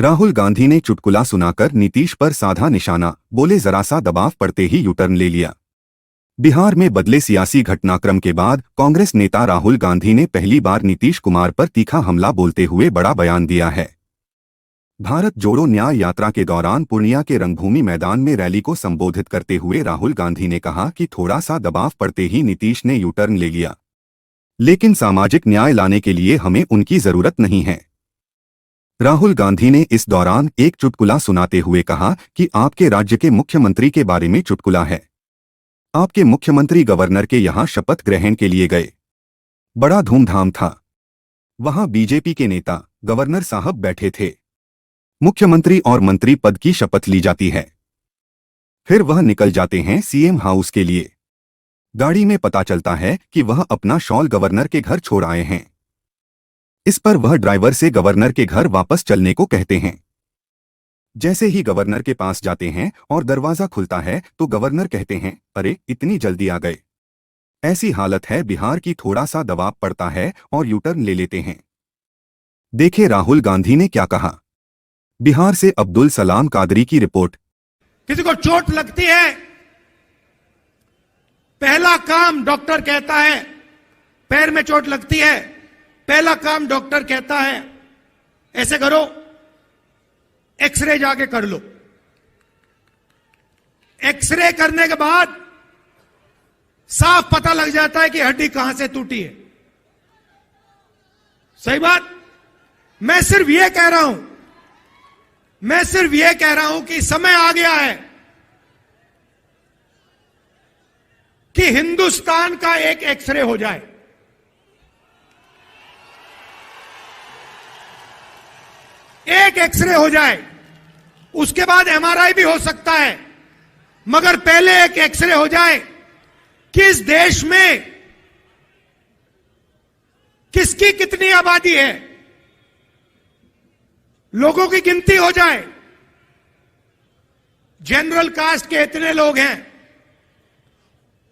राहुल गांधी ने चुटकुला सुनाकर नीतीश पर साधा निशाना, बोले जरा सा दबाव पड़ते ही यू टर्न ले लिया। बिहार में बदले सियासी घटनाक्रम के बाद कांग्रेस नेता राहुल गांधी ने पहली बार नीतीश कुमार पर तीखा हमला बोलते हुए बड़ा बयान दिया है। भारत जोड़ो न्याय यात्रा के दौरान पूर्णिया के रंगभूमि मैदान में रैली को संबोधित करते हुए राहुल गांधी ने कहा कि थोड़ा सा दबाव पड़ते ही नीतीश ने यू टर्न ले लिया, लेकिन सामाजिक न्याय लाने के लिए हमें उनकी जरूरत नहीं है। राहुल गांधी ने इस दौरान एक चुटकुला सुनाते हुए कहा कि आपके राज्य के मुख्यमंत्री के बारे में चुटकुला है। आपके मुख्यमंत्री गवर्नर के यहां शपथ ग्रहण के लिए गए, बड़ा धूमधाम था। वहां बीजेपी के नेता गवर्नर साहब बैठे थे। मुख्यमंत्री और मंत्री पद की शपथ ली जाती है, फिर वह निकल जाते हैं सीएम हाउस के लिए। गाड़ी में पता चलता है कि वह अपना शॉल गवर्नर के घर छोड़ आए हैं। इस पर वह ड्राइवर से गवर्नर के घर वापस चलने को कहते हैं। जैसे ही गवर्नर के पास जाते हैं और दरवाजा खुलता है तो गवर्नर कहते हैं, अरे इतनी जल्दी आ गए। ऐसी हालत है बिहार की, थोड़ा सा दबाव पड़ता है और यू टर्न ले लेते हैं। देखे राहुल गांधी ने क्या कहा। बिहार से अब्दुल सलाम कादरी की रिपोर्ट। किसी को चोट लगती है, पहला काम डॉक्टर कहता है, पैर में चोट लगती है, पहला काम डॉक्टर कहता है ऐसे करो, एक्सरे जाके कर लो। एक्सरे करने के बाद साफ पता लग जाता है कि हड्डी कहां से टूटी है। सही बात। मैं सिर्फ यह कह रहा हूं कि समय आ गया है कि हिंदुस्तान का एक एक्सरे हो जाए। एक एक्सरे हो जाए, उसके बाद एमआरआई भी हो सकता है, मगर पहले एक एक्सरे हो जाए कि इस देश में किसकी कितनी आबादी है, लोगों की गिनती हो जाए। जनरल कास्ट के इतने लोग हैं,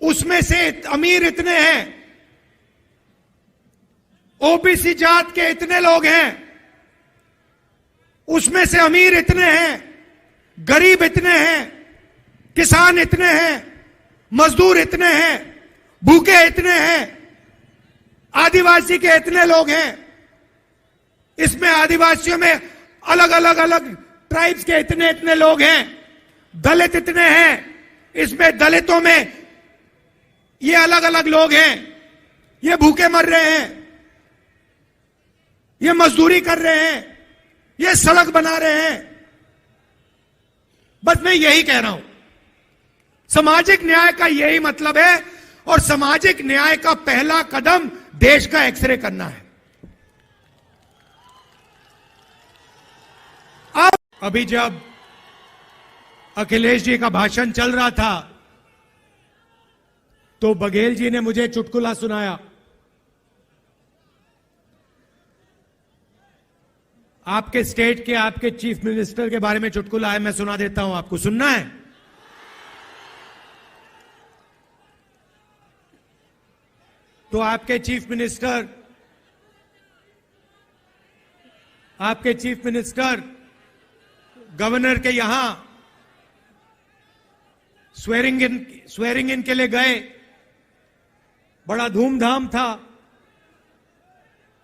उसमें से अमीर इतने हैं, ओबीसी जात के इतने लोग हैं, उसमें से अमीर इतने हैं, गरीब इतने हैं, किसान इतने हैं, मजदूर इतने हैं, भूखे इतने हैं, आदिवासी के इतने लोग हैं। इसमें आदिवासियों में अलग ट्राइब्स के इतने लोग हैं, दलित इतने हैं, इसमें दलितों में ये अलग लोग हैं। ये भूखे मर रहे हैं, ये मजदूरी कर रहे हैं, ये सड़क बना रहे हैं। बस मैं यही कह रहा हूं, सामाजिक न्याय का यही मतलब है, और सामाजिक न्याय का पहला कदम देश का एक्सरे करना है। अब अभी जब अखिलेश जी का भाषण चल रहा था तो बघेल जी ने मुझे चुटकुला सुनाया। आपके स्टेट के आपके चीफ मिनिस्टर के बारे में चुटकुला है, मैं सुना देता हूं आपको। सुनना है? तो आपके चीफ मिनिस्टर गवर्नर के यहां स्वेरिंग इन के लिए गए, बड़ा धूमधाम था।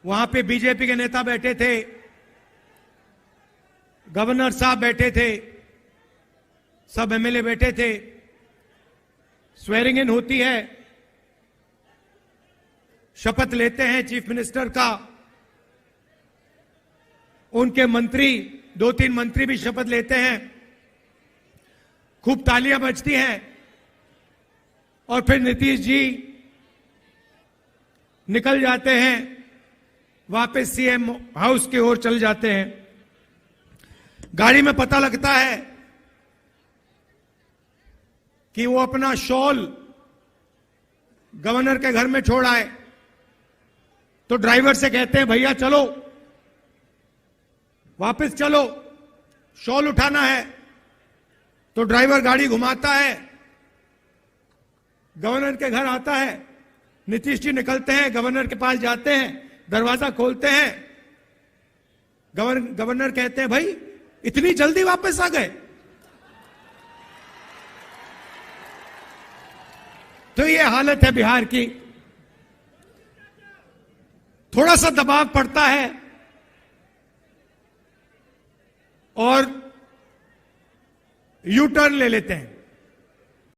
वहां पे बीजेपी के नेता बैठे थे, गवर्नर साहब बैठे थे, सब एमएलए बैठे थे। स्वेरिंग इन होती है, शपथ लेते हैं चीफ मिनिस्टर का। उनके मंत्री, 2-3 मंत्री भी शपथ लेते हैं। खूब तालियां बजती हैं और फिर नीतीश जी निकल जाते हैं, वापस सीएम हाउस की ओर चल जाते हैं। गाड़ी में पता लगता है कि वो अपना शॉल गवर्नर के घर में छोड़ आए, तो ड्राइवर से कहते हैं, भैया चलो, वापस चलो, शॉल उठाना है। तो ड्राइवर गाड़ी घुमाता है, गवर्नर के घर आता है। नीतीश जी निकलते हैं, गवर्नर के पास जाते हैं, दरवाजा खोलते हैं। गवर्नर कहते हैं, भाई इतनी जल्दी वापस आ गए। तो ये हालत है बिहार की। थोड़ा सा दबाव पड़ता है और यू टर्न ले लेते हैं।